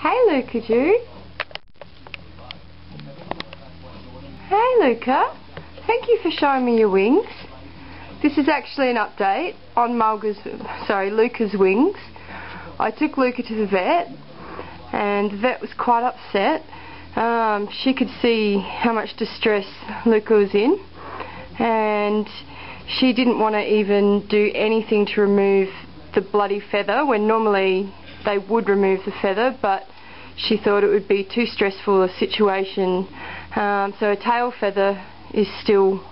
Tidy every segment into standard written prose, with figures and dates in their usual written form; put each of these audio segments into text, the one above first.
Hey Luca, Jude. Hey Luca, thank you for showing me your wings. This is actually an update on Luca's wings. I took Luca to the vet and the vet was quite upset. She could see how much distress Luca was in and she didn't want to even do anything to remove the bloody feather when normally they would remove the feather, but she thought it would be too stressful a situation. So her tail feather is still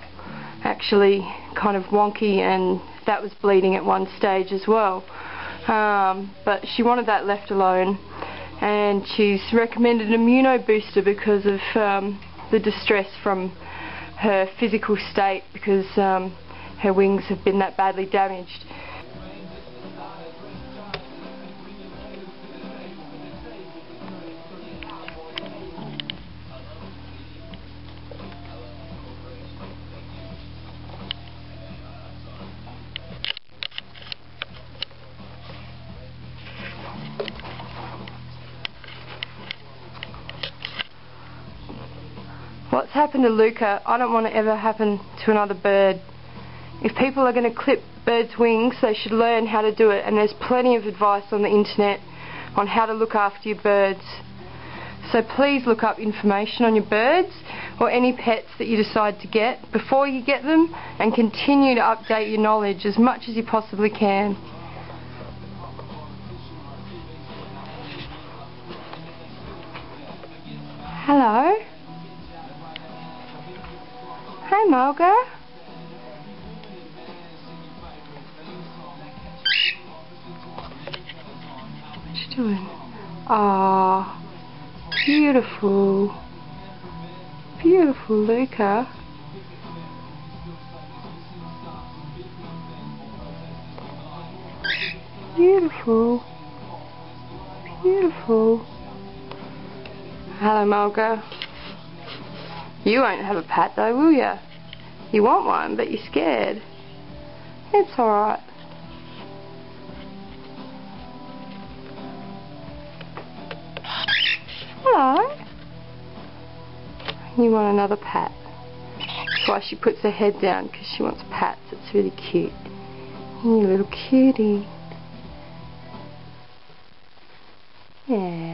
actually kind of wonky and that was bleeding at one stage as well. But she wanted that left alone and she's recommended an immuno booster because of the distress from her physical state, because her wings have been that badly damaged. What's happened to Luca, I don't want to ever happen to another bird. If people are going to clip birds' wings, they should learn how to do it, and there's plenty of advice on the internet on how to look after your birds. So please look up information on your birds or any pets that you decide to get before you get them, and continue to update your knowledge as much as you possibly can. Hello? Hey Mulga. What you doing? Ah, beautiful. Beautiful Luca. Beautiful. Beautiful. Hello Mulga. You won't have a pat though, will ya? You want one, but you're scared. It's alright. Hello. You want another pat. That's why she puts her head down, because she wants pats. It's really cute. You little cutie. Yeah.